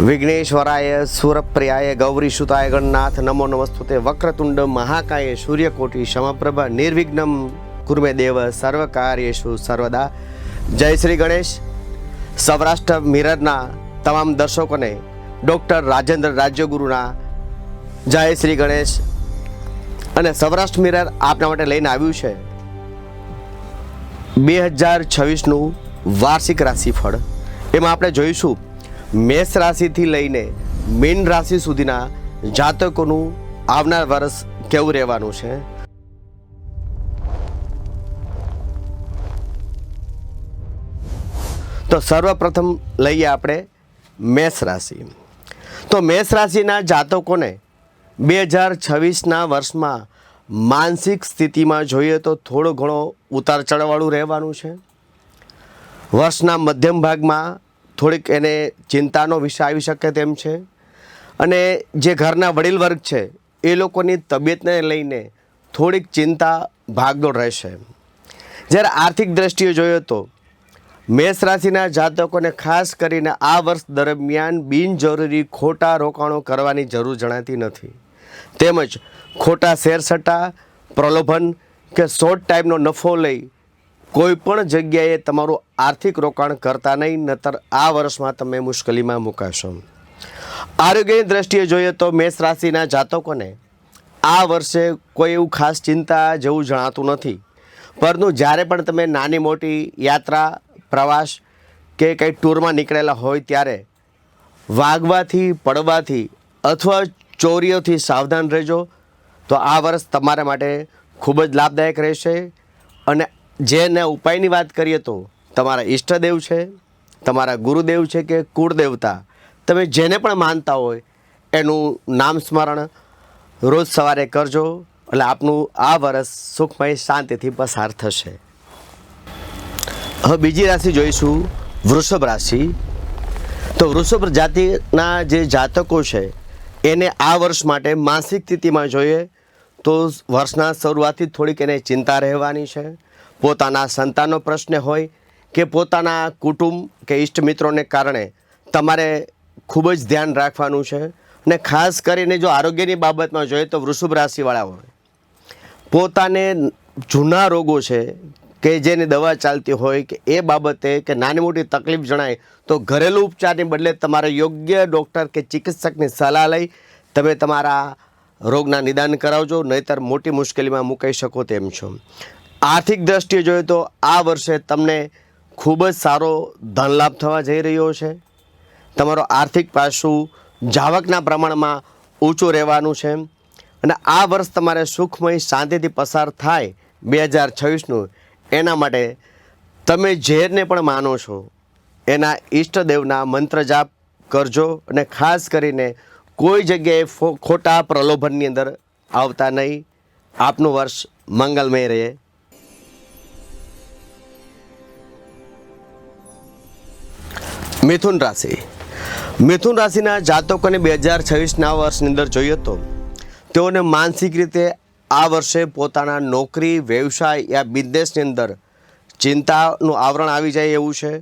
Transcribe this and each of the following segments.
विघ्नेश्वराय सूरप्रियाय गौरीसुताय गणनाथ नमो नमस्तुते वक्रतुंड महाकाय सूर्यकोटि समप्रभ निर्विघ्नं कुरु देव सर्वकार्येषु सर्वदा। जय श्री गणेश। सौराष्ट्र मिररना तमाम दर्शकों ने डॉक्टर राजेंद्र राज्यगुरुना जय श्री गणेश। અને સૌરાષ્ટ્ર મિરર આપના માટે લઈને આવ્યું છે 2026નું વાર્ષિક રાશિફળ। એમાં આપણે જોઈશું મેષ રાશિથી લઈને મીન રાશિ સુધીના જાતકોનું આવનાર વર્ષ કેવું રહેવાનું છે। તો સર્વપ્રથમ લઈએ આપણે મેષ રાશિ। તો મેષ રાશિના જાતકોને 2026ના વર્ષમાં માનસિક સ્થિતિમાં જોઈએ તો થોડો ઘણો ઉતાર ચઢાવવાળું રહેવાનું છે। વર્ષના મધ્યમ ભાગમાં થોડીક એને ચિંતાનો વિષય આવી શકે તેમ છે। અને જે ઘરના વડીલ વર્ગ છે એ લોકોની તબિયતને લઈને થોડીક ચિંતા ભાગદોડ રહેશે। જ્યારે આર્થિક દ્રષ્ટિએ જોઈએ તો મેષ રાશિના જાતકોને ખાસ કરીને આ વર્ષ દરમિયાન બિનજરૂરી ખોટા રોકાણો કરવાની જરૂર જણાતી નથી, તેમજ ખોટા શેરસટ્ટા, પ્રલોભન કે શોર્ટ ટાઈમનો નફો લઈ કોઈ પણ જગ્યાએ તમારું આર્થિક રોકાણ કરતા નહીં, નતર આ વર્ષમાં તમે મુશ્કેલીમાં મુકાશો। આરોગ્યની દ્રષ્ટિએ જોઈએ તો મેષ રાશિના જાતકોને આ વર્ષે કોઈ એવું ખાસ ચિંતા જેવું જણાતું નથી, પરંતુ જ્યારે પણ તમે નાની મોટી યાત્રા, પ્રવાસ કે કંઈ ટૂરમાં નીકળેલા હોય ત્યારે વાગવાથી, પડવાથી અથવા ચોરીઓથી સાવધાન રહેજો। તો આ વર્ષ તમારા માટે ખૂબ જ લાભદાયક રહેશે। અને જેના ઉપાયની વાત કરીએ તો તમારા ઈષ્ટદેવ છે, તમારા ગુરુદેવ છે કે કુળદેવતા, તમે જેને પણ માનતા હોય એનું નામ સ્મરણ રોજ સવારે કરજો, એટલે આપનું આ વર્ષ સુખમય શાંતિથી પસાર થશે। હવે બીજી રાશિ જોઈશું વૃષભ રાશિ। તો વૃષભ જાતિના જે જાતકો છે એને આ વર્ષ માટે માનસિક સ્થિતિમાં જોઈએ તો વર્ષના શરૂઆતથી થોડીક એને ચિંતા રહેવાની છે। પોતાના સંતાનનો પ્રશ્ન હોય કે પોતાના કુટુંબ કે ઇષ્ટ મિત્રોને કારણે તમારે ખૂબ જ ધ્યાન રાખવાનું છે। અને ખાસ કરીને જો આરોગ્યની બાબતમાં જોઈએ તો વૃષભ રાશિવાળા હોય પોતાને જૂના રોગો છે કે જેની દવા ચાલતી હોય કે એ બાબતે કે નાની મોટી તકલીફ જણાય તો ઘરેલું ઉપચારની બદલે તમારે યોગ્ય ડૉક્ટર કે ચિકિત્સકની સલાહ લઈ તમે તમારા રોગના નિદાન કરાવજો, નહીંતર મોટી મુશ્કેલીમાં મુકાઈ શકો તેમ છો। આર્થિક દ્રષ્ટિએ જોઈએ તો આ વર્ષે તમને ખૂબ જ સારો ધનલાભ થવા જઈ રહ્યો છે। તમારો આર્થિક પાસું જાવકના પ્રમાણમાં ઊંચું રહેવાનું છે અને આ વર્ષ તમારે સુખમય શાંતિથી પસાર થાય 2026નું, એના માટે તમે જેને પણ માનો છો એના ઈષ્ટદેવના મંત્ર જાપ કરજો અને ખાસ કરીને કોઈ જગ્યાએ ખોટા પ્રલોભનની અંદર આવતા નહીં। આપનું વર્ષ મંગલમય રહે। મિથુન રાશિ। મિથુન રાશિના જાતકોને 2026ના વર્ષની અંદર જોઈએ તો તેઓને માનસિક રીતે આ વર્ષે પોતાના નોકરી, વ્યવસાય યા બિઝનેસની અંદર ચિંતાનું આવરણ આવી જાય એવું છે।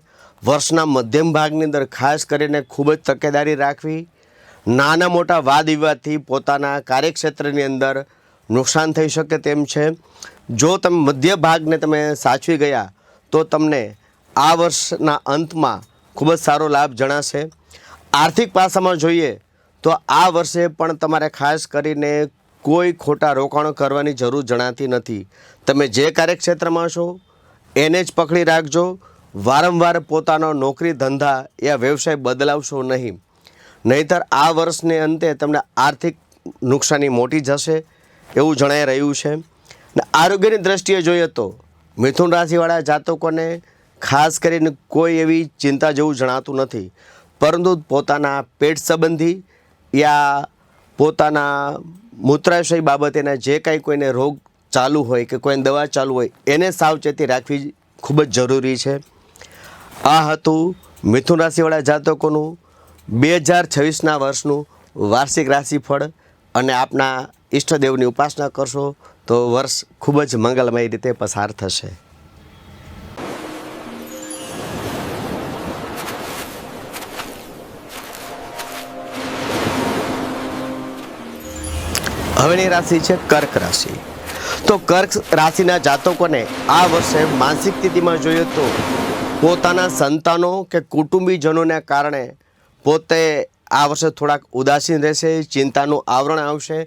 વર્ષના મધ્યમ ભાગની અંદર ખાસ કરીને ખૂબ જ તકેદારી રાખવી। નાના મોટા વાદ વિવાદથી પોતાના કાર્યક્ષેત્રની અંદર નુકસાન થઈ શકે તેમ છે। જો તમે મધ્ય ભાગને તમે સાચવી ગયા તો તમને આ વર્ષના અંતમાં ખૂબ જ સારો લાભ જણાશે। આર્થિક પાસામાં જોઈએ તો આ વર્ષે પણ તમારે ખાસ કરીને કોઈ ખોટા રોકાણો કરવાની જરૂર જણાતી નથી। તમે જે કાર્યક્ષેત્રમાં છો એને જ પકડી રાખજો। વારંવાર પોતાનો નોકરી, ધંધા યા વ્યવસાય બદલાવશો નહીં, નહીંતર આ વર્ષને અંતે તમને આર્થિક નુકસાની મોટી જશે એવું જણાઈ રહ્યું છે। અને આરોગ્યની દ્રષ્ટિએ જોઈએ તો મિથુન રાશિવાળા જાતકોને ખાસ કરીને કોઈ એવી ચિંતા જેવું જણાતું નથી, પરંતુ પોતાના પેટ સંબંધી યા પોતાના મૂત્રાશય બાબતેના જે કાંઈ કોઈને રોગ ચાલુ હોય કે કોઈને દવા ચાલુ હોય એને સાવચેતી રાખવી ખૂબ જ જરૂરી છે। આ હતું મિથુન રાશિવાળા જાતકોનું 2026ના વર્ષનું વાર્ષિક રાશિફળ। અને આપના ઈષ્ટદેવની ઉપાસના કરશો તો વર્ષ ખૂબ જ મંગલમય રીતે પસાર થશે। હવેની રાશિ છે કર્ક રાશિ. તો કર્ક રાશિના જાતકોને આ વર્ષે માનસિક સ્થિતિમાં જોઈએ તો પોતાના સંતાનો કે કુટુંબીજનોને કારણે પોતે આ વર્ષે થોડાક ઉદાસીન રહેશે, ચિંતાનું આવરણ આવશે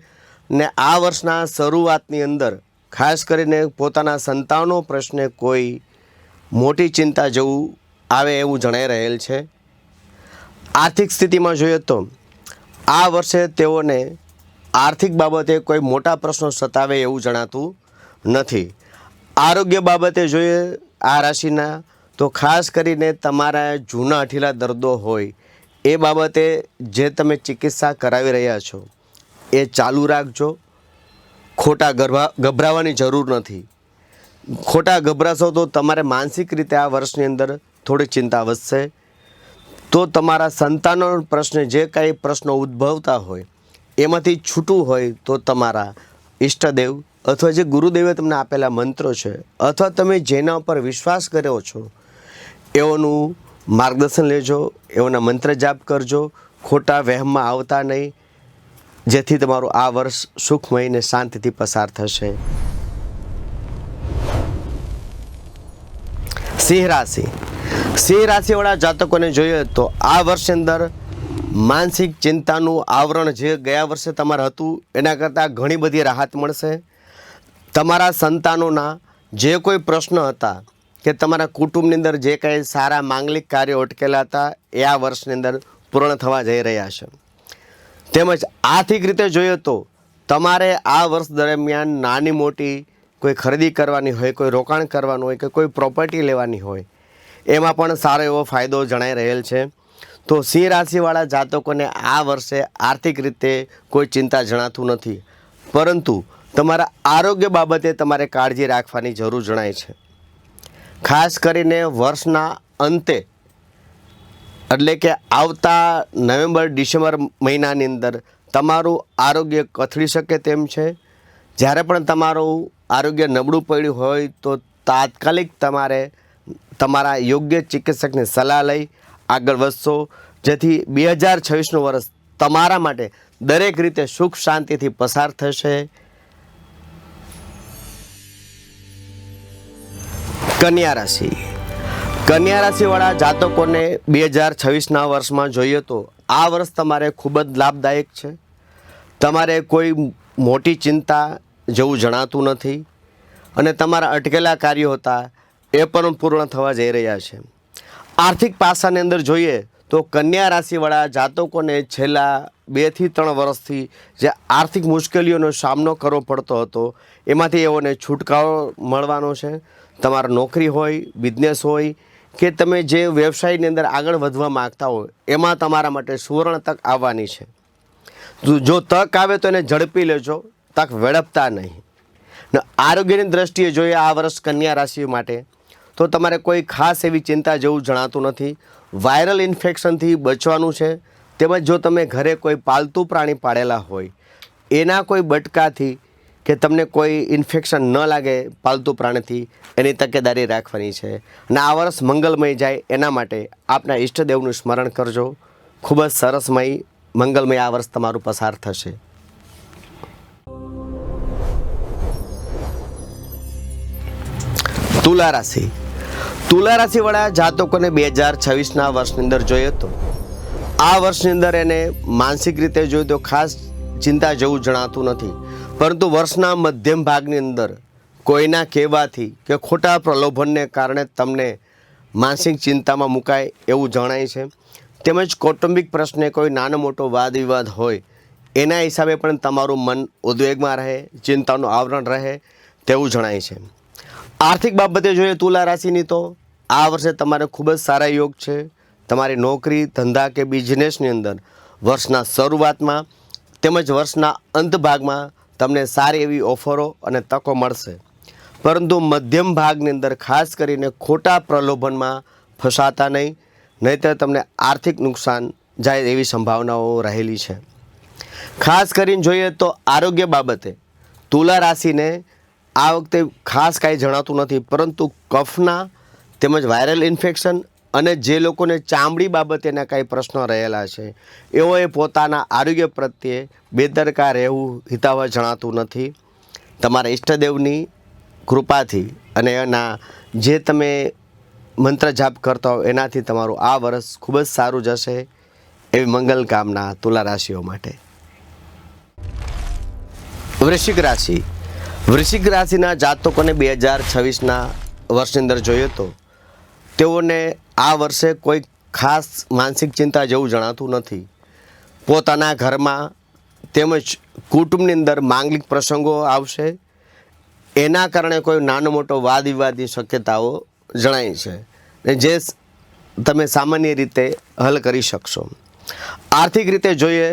ને આ વર્ષના શરૂઆતની અંદર ખાસ કરીને પોતાના સંતાનો પ્રશ્ને કોઈ મોટી ચિંતા જેવું આવે એવું જણાઈ રહેલ છે. આર્થિક સ્થિતિમાં જોઈએ તો આ વર્ષે તેઓને આર્થિક બાબતે કોઈ મોટા પ્રશ્નો સતાવે એવું જણાતું નથી. આરોગ્ય બાબતે જોઈએ આ રાશિના તો ખાસ કરીને તમારા જૂના હઠીલા દર્દો હોય એ બાબતે જે તમે ચિકિત્સા કરાવી રહ્યા છો એ ચાલુ રાખજો. ખોટા ગભરાવાની જરૂર નથી. ખોટા ગભરાશો તો તમારે માનસિક રીતે આ વર્ષની અંદર થોડી ચિંતા વધશે. તો તમારા સંતાનો પ્રશ્ને જે કાંઈ પ્રશ્નો ઉદ્ભવતા હોય એમાંથી છૂટવું હોય તો તમારા ઈષ્ટદેવ અથવા જે ગુરુદેવે તમને આપેલા મંત્રો છે અથવા તમે જેના ઉપર વિશ્વાસ કર્યો છો એઓનું માર્ગદર્શન લેજો, એઓના મંત્ર જાપ કરજો. ખોટા વહેમમાં આવતા નહીં, જેથી તમારું આ વર્ષ સુખમય ને શાંતિથી પસાર થશે. સિંહ રાશિ. સિંહ રાશિવાળા જાતકોને જોઈએ તો આ વર્ષની અંદર માનસિક ચિંતાનું આવરણ જે ગયા વર્ષે તમારે હતું એના કરતાં ઘણી બધી રાહત મળશે. તમારા સંતાનોના જે કોઈ પ્રશ્ન હતા કે તમારા કુટુંબની અંદર જે કાંઈ સારા માંગલિક કાર્યો અટકેલા હતા એ આ વર્ષની અંદર પૂર્ણ થવા જઈ રહ્યા છે. તેમજ આર્થિક રીતે જોઈએ તો તમારે આ વર્ષ દરમિયાન નાની મોટી કોઈ ખરીદી કરવાની હોય, કોઈ રોકાણ કરવાનું હોય કે કોઈ પ્રોપર્ટી લેવાની હોય એમાં પણ સારો એવો ફાયદો જણાઈ રહેલ છે. તો સિંહ રાશિવાળા જાતકોને આ વર્ષે આર્થિક રીતે કોઈ ચિંતા જણાતું નથી, પરંતુ તમારા આરોગ્ય બાબતે તમારે કાળજી રાખવાની જરૂર જણાય છે. ખાસ કરીને વર્ષના અંતે એટલે કે આવતા નવેમ્બર ડિસેમ્બર મહિનાની અંદર તમારું આરોગ્ય કથળી શકે તેમ છે. જ્યારે પણ તમારું આરોગ્ય નબળું પડ્યું હોય તો તાત્કાલિક તમારે તમારા યોગ્ય ચિકિત્સકની સલાહ લઈ આગળ વધશો, જેથી 2026નું વર્ષ તમારા માટે દરેક રીતે સુખ શાંતિથી પસાર થશે. કન્યા રાશિ. કન્યા રાશિવાળા જાતકોને 2026ના વર્ષમાં જોઈએ તો આ વર્ષ તમારે ખૂબ જ લાભદાયક છે. તમારે કોઈ મોટી ચિંતા જેવું જણાતું નથી અને તમારા અટકેલા કાર્યો હતા એ પણ પૂર્ણ થવા જઈ રહ્યા છે. આર્થિક પાસાની અંદર જોઈએ તો કન્યા રાશિવાળા જાતકોને છેલ્લા 2 થી 3 વર્ષથી જે આર્થિક મુશ્કેલીઓનો સામનો કરવો પડતો હતો એમાંથી એઓને છુટકારો મળવાનો છે. તમારા નોકરી હોય, બિઝનેસ હોય કે તમે જે વ્યવસાયની અંદર આગળ વધવા માગતા હોય એમાં તમારા માટે સુવર્ણ તક આવવાની છે. જો તક આવે તો એને ઝડપી લેજો, તક વેડપતા નહીં. ને આરોગ્યની દ્રષ્ટિએ જોઈએ આ વર્ષ કન્યા રાશિ માટે તો તમારે કોઈ ખાસ એવી ચિંતા જેવું જણાતું નથી. વાયરલ ઇન્ફેક્શનથી બચવાનું છે. તેમજ જો તમે ઘરે કોઈ પાલતુ પ્રાણી પાળેલા હોય એના કોઈ બટકાથી કે તમને કોઈ ઇન્ફેક્શન ન લાગે પાલતુ પ્રાણીથી એની તકેદારી રાખવાની છે. અને આ વર્ષ મંગલમય જાય એના માટે આપના ઈષ્ટદેવનું સ્મરણ કરજો. ખૂબ જ સરસમય મંગલમય આ વર્ષ તમારું પસાર થશે. તુલા રાશિ. તુલા રાશિવાળા જાતકોને 2026ના વર્ષની અંદર જોઈએ તો આ વર્ષની અંદર એને માનસિક રીતે જોઈએ તો ખાસ ચિંતા જેવું જણાતું નથી, પરંતુ વર્ષના મધ્યમ ભાગની અંદર કોઈના કહેવાથી કે ખોટા પ્રલોભનને કારણે તમને માનસિક ચિંતામાં મુકાય એવું જણાય છે. તેમજ કૌટુંબિક પ્રશ્ને કોઈ નાનો મોટો વાદ વિવાદ હોય એના હિસાબે પણ તમારું મન ઉદ્વેગમાં રહે, ચિંતાનું આવરણ રહે તેવું જણાય છે. આર્થિક બાબતે જોઈએ તુલા રાશિની તો આ વર્ષે તમારે ખૂબ જ સારા યોગ છે. તમારી નોકરી, ધંધા કે બિઝનેસની અંદર વર્ષના શરૂઆતમાં તેમજ વર્ષના અંત ભાગમાં તમને સારી એવી ઓફરો અને તકો મળશે, પરંતુ મધ્યમ ભાગની અંદર ખાસ કરીને ખોટા પ્રલોભનમાં ફસાતા નહીંતર તમને આર્થિક નુકસાન જાય એવી સંભાવનાઓ રહેલી છે. ખાસ કરીને જોઈએ તો આરોગ્ય બાબતે તુલા રાશિને આ વખતે ખાસ કાંઈ જણાતું નથી, પરંતુ કફના તેમજ વાયરલ ઇન્ફેક્શન અને જે લોકોને ચામડી બાબતેના કાંઈ પ્રશ્નો રહેલા છે એઓએ પોતાના આરોગ્ય પ્રત્યે બેદરકાર રહેવું હિતાવહ જણાતું નથી. તમારા ઈષ્ટદેવની કૃપાથી અને એના જે તમે મંત્ર જાપ કરતા હો એનાથી તમારું આ વર્ષ ખૂબ જ સારું જશે એવી મંગલ કામના તુલા રાશિઓ માટે. વૃશ્ચિક રાશિ. વૃશ્ચિક રાશિના જાતકોને 2026ના વર્ષની અંદર જોઈએ તો તેઓને આ વર્ષે કોઈ ખાસ માનસિક ચિંતા જેવું જણાતું નથી. પોતાના ઘરમાં તેમજ કુટુંબની અંદર માંગલિક પ્રસંગો આવશે, એના કારણે કોઈ નાનો મોટો વાદ વિવાદની શક્યતાઓ જણાય છે જે તમે સામાન્ય રીતે હલ કરી શકશો. આર્થિક રીતે જોઈએ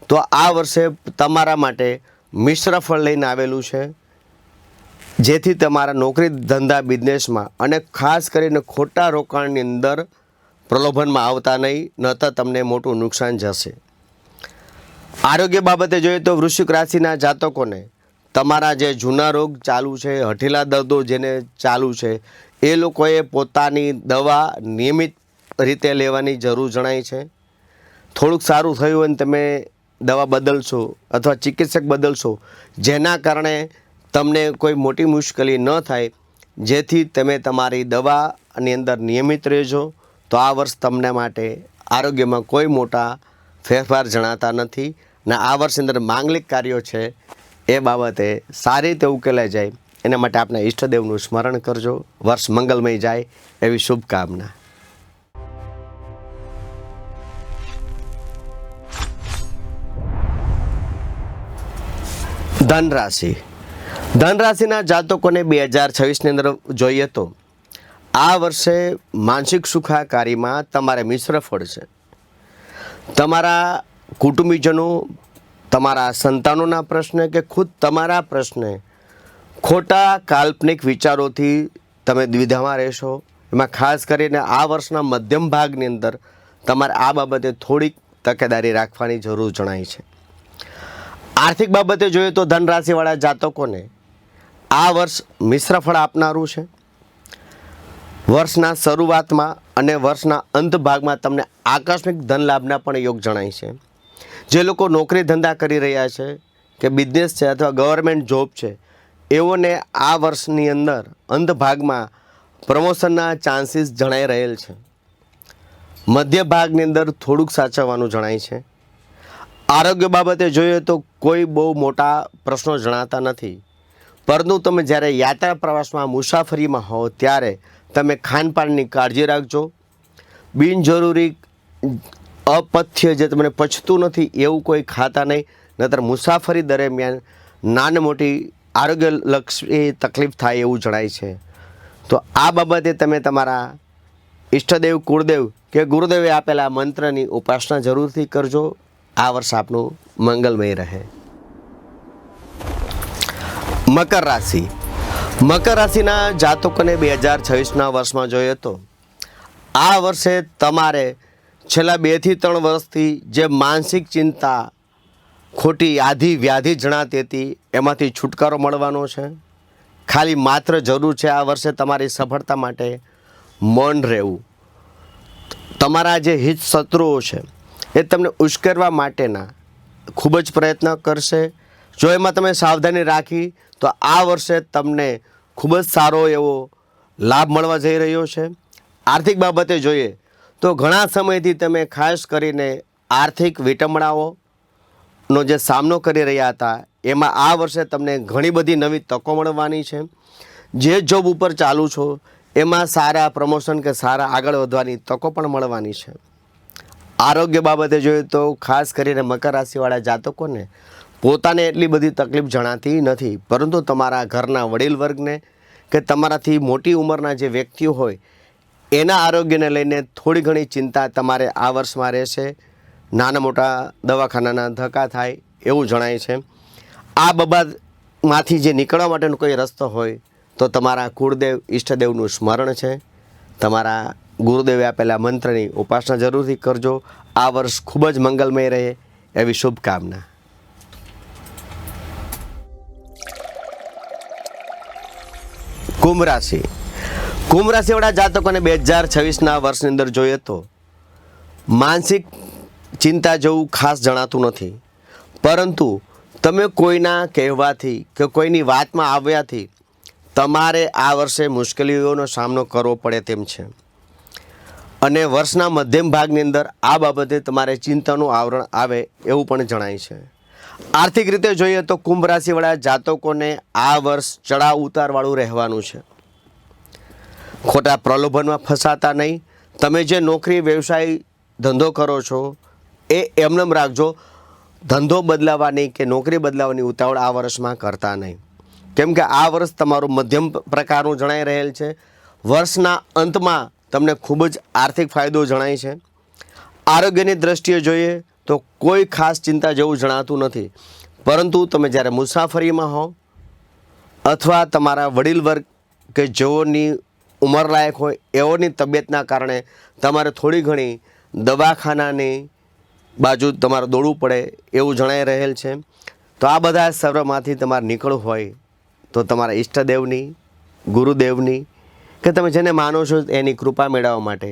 તો આ વર્ષે તમારા માટે મિશ્ર ફળ લઈને આવેલું છે, જેથી તમારા નોકરી ધંધા બિઝનેસમાં અને ખાસ કરીને ખોટા રોકાણની અંદર પ્રલોભનમાં આવતા નહીં, નહીતર તમને મોટું નુકસાન જશે. આરોગ્ય બાબતે જોઈએ તો વૃશ્ચિક રાશિના જાતકોને તમારા જે જૂના રોગ ચાલુ છે, હઠીલા દર્દો જેને ચાલુ છે, એ લોકોએ પોતાની દવા નિયમિત રીતે લેવાની જરૂર જણાય છે. થોડુંક સારું થયું હોય ને તમે દવા બદલશો અથવા ચિકિત્સક બદલશો, જેના કારણે તમને કોઈ મોટી મુશ્કેલી ન થાય, જેથી તમે તમારી દવાની અંદર નિયમિત રહેજો, તો આ વર્ષ તમને માટે આરોગ્યમાં કોઈ મોટા ફેરફાર જણાતા નથી. ને આ વર્ષની અંદર માંગલિક કાર્યો છે એ બાબતે સારી રીતે ઉકેલાઈ જાય એના માટે આપણા ઈષ્ટદેવનું સ્મરણ કરજો. વર્ષ મંગલમય જાય એવી શુભકામના. ધન રાશિ. ધન રાશિના જાતકોને 2026ની અંદર જોઈએ તો આ વર્ષે માનસિક સુખાકારીમાં તમારે મિશ્ર ફળ છે. તમારા કુટુંબીજનો, તમારા સંતાનોના પ્રશ્ન કે ખુદ તમારા પ્રશ્ને ખોટા કાલ્પનિક વિચારોથી તમે દ્વિધામાં રહેશો. એમાં ખાસ કરીને આ વર્ષના મધ્યમ ભાગની અંદર તમારે આ બાબતે થોડીક તકેદારી રાખવાની જરૂર જણાય છે. આર્થિક બાબતે જોઈએ તો ધન રાશિવાળા જાતકોને આ વર્ષ મિશ્ર ફળ આપનારું છે. વર્ષના શરૂઆતમાં અને વર્ષના અંત ભાગમાં તમને આકસ્મિક ધન લાભના પણ યોગ જણાય છે. જે લોકો નોકરી ધંધા કરી રહ્યા છે કે બિઝનેસ છે અથવા ગવર્મેન્ટ જોબ છે, એઓને આ વર્ષની અંદર અંત ભાગમાં પ્રમોશનના ચાન્સીસ જણાઈ રહેલ છે. મધ્ય ભાગની અંદર થોડુંક સાચવવાનું જણાય છે. આરોગ્ય બાબતે જોઈએ તો કોઈ બહુ મોટા પ્રશ્નો જણાતા નથી, પરંતુ તમે જ્યારે યાત્રા પ્રવાસમાં મુસાફરીમાં હો ત્યારે તમે ખાનપાનની કાળજી રાખજો. બિનજરૂરી અપથ્ય જે તમને પચતું નથી એવું કોઈ ખાતા નહીં, નહીતર મુસાફરી દરમિયાન નાની મોટી આરોગ્યલક્ષી તકલીફ થાય એવું જણાય છે. તો આ બાબતે તમે તમારા ઈષ્ટદેવ, કુળદેવ કે ગુરુદેવે આપેલા મંત્રની ઉપાસના જરૂરથી કરજો. આ વર્ષ આપનું મંગલમય રહે. મકર રાશિ. મકર રાશિના જાતકોને 2026ના વર્ષમાં જોઈએ તો આ વર્ષે તમારે છેલ્લા 2 થી 3 વર્ષથી જે માનસિક ચિંતા, ખોટી આધિ વ્યાધિ જણાતી હતી, એમાંથી છુટકારો મળવાનો છે. ખાલી માત્ર જરૂર છે આ વર્ષે તમારી સફળતા માટે મૌન રહેવું. તમારા જે હિત શત્રુઓ છે એ તમને ઉશ્કેરવા માટેના ખૂબ જ પ્રયત્ન કરશે. જો એમાં તમે સાવધાની રાખી તો આ વર્ષે તમને ખૂબ જ સારો એવો લાભ મળવા જઈ રહ્યો છે. આર્થિક બાબતે જોઈએ તો ઘણા સમયથી તમે ખાસ કરીને આર્થિક વિટંબણાઓનો જે સામનો કરી રહ્યા હતા, એમાં આ વર્ષે તમને ઘણી બધી નવી તકો મળવાની છે. જે જોબ ઉપર ચાલુ છો એમાં સારા પ્રમોશન કે સારા આગળ વધવાની તકો પણ મળવાની છે. આરોગ્ય બાબતે જોઈએ તો ખાસ કરીને મકર રાશિવાળા જાતકોને પોતાને એટલી બધી તકલીફ જણાતી નથી, પરંતુ તમારા ઘરના વડીલ વર્ગને કે તમારાથી મોટી ઉંમરના જે વ્યક્તિઓ હોય એના આરોગ્યને લઈને થોડી ઘણી ચિંતા તમારે આ વર્ષમાં રહેશે. નાના મોટા દવાખાનાના ધક્કા થાય એવું જણાય છે. આ બાબતમાંથી જે નીકળવા માટેનો કોઈ રસ્તો હોય તો તમારા કુળદેવ, ઈષ્ટદેવનું સ્મરણ છે. તમારા ગુરુદેવે આપેલા મંત્રની ઉપાસના જરૂરથી કરજો. આ વર્ષ ખૂબ જ મંગલમય રહે એવી શુભકામના. કુંભ રાશિ. કુંભ રાશિવાળા જાતકોને 2026ના વર્ષની અંદર જોઈએ તો માનસિક ચિંતા જેવું ખાસ જણાતું નથી, પરંતુ તમે કોઈના કહેવાથી કે કોઈની વાતમાં આવ્યાથી તમારે આ વર્ષે મુશ્કેલીઓનો સામનો કરવો પડે તેમ છે અને વર્ષના મધ્યમ ભાગની અંદર આ બાબતે તમારે ચિંતાનું આવરણ આવે એવું પણ જણાય છે. આર્થિક રીતે જોઈએ તો કુંભ રાશિવાળા જાતકોને આ વર્ષ ચડાવ ઉતારવાળું રહેવાનું છે. ખોટા પ્રલોભનમાં ફસાતા નહીં. તમે જે નોકરી વ્યવસાય ધંધો કરો છો એ એમનેમ રાખજો. ધંધો બદલાવાની કે નોકરી બદલાવાની ઉતાવળ આ વર્ષમાં કરતા નહીં, કેમ કે આ વર્ષ તમારું મધ્યમ પ્રકારનું જણાઈ રહેલ છે. વર્ષના અંતમાં તમને ખૂબ જ આર્થિક ફાયદો જણાય છે. આરોગ્યની દ્રષ્ટિએ જોઈએ તો કોઈ ખાસ ચિંતા જેવું જણાતું નથી, પરંતુ તમે જ્યારે મુસાફરીમાં હો અથવા તમારા વડીલ વર્ગ કે જેઓની ઉંમરલાયક હોય એઓની તબિયતના કારણે તમારે થોડી ઘણી દવાખાનાની બાજુ તમારે દોડવું પડે એવું જણાઈ રહેલ છે. તો આ બધા સર્વમાંથી તમારે નીકળવું હોય તો તમારા ઈષ્ટદેવની, ગુરુદેવની કે તમે જેને માનો છો એની કૃપા મેળવવા માટે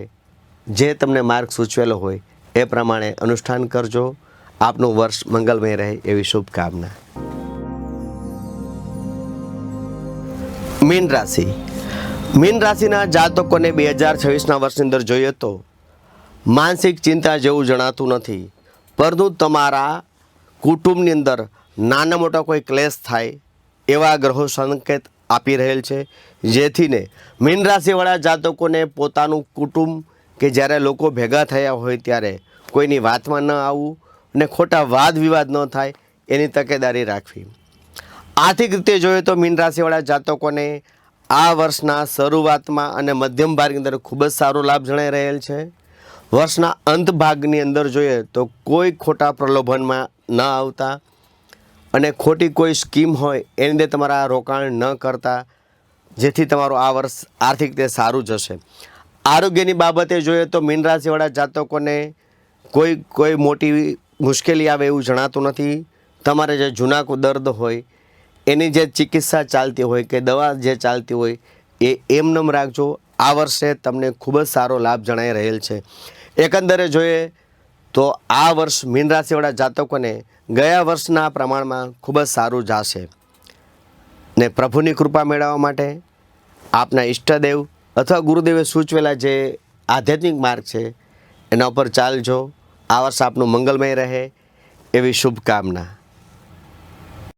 જે તમને માર્ગ સૂચવેલો હોય એ પ્રમાણે અનુષ્ઠાન કરજો. આપનું વર્ષ મંગલમય રહે એવી શુભકામના. મીન રાશિ. મીન રાશિના જાતકોને 2026ના વર્ષની અંદર જોઈએ તો માનસિક ચિંતા જેવું જણાતું નથી, પરંતુ તમારા કુટુંબની અંદર નાના મોટા કોઈ ક્લેશ થાય એવા ગ્રહો સંકેત આપી રહેલ છે, જેથીને મીન રાશિવાળા જાતકોને પોતાનું કુટુંબ કે જ્યારે લોકો ભેગા થયા હોય ત્યારે કોઈની વાતમાં ન આવવું અને ખોટા વાદ વિવાદ ન થાય એની તકેદારી રાખવી. આર્થિક રીતે જોઈએ તો મીન રાશિવાળા જાતકોને આ વર્ષના શરૂઆતમાં અને મધ્યમ ભાગની અંદર ખૂબ જ સારો લાભ જણાઈ રહેલ છે. વર્ષના અંત ભાગની અંદર જોઈએ તો કોઈ ખોટા પ્રલોભનમાં ન આવતા અને ખોટી કોઈ સ્કીમ હોય એની અંદર તમારા રોકાણ ન કરતા, જેથી તમારું આ વર્ષ આર્થિક રીતે સારું જશે. આરોગ્યની બાબતે જોઈએ તો મીન રાશિવાળા જાતકોને કોઈ મોટી મુશ્કેલી આવે એવું જણાતું નથી. તમારે જે જૂના દર્દ હોય એની જે ચિકિત્સા ચાલતી હોય કે દવા જે ચાલતી હોય એ એમનેમ રાખજો. આ વર્ષે તમને ખૂબ જ સારો લાભ જણાઈ રહેલ છે. એકંદરે જોઈએ તો આ વર્ષ મીન રાશિવાળા જાતકોને ગયા વર્ષના પ્રમાણમાં ખૂબ જ સારું જશે ને પ્રભુની કૃપા મેળવવા માટે આપના ઈષ્ટદેવ અથવા ગુરુદેવે સૂચવેલા જે આધ્યાત્મિક માર્ગ છે એના ઉપર ચાલજો. આ વર્ષ આપનું મંગલમય રહે એવી શુભકામના.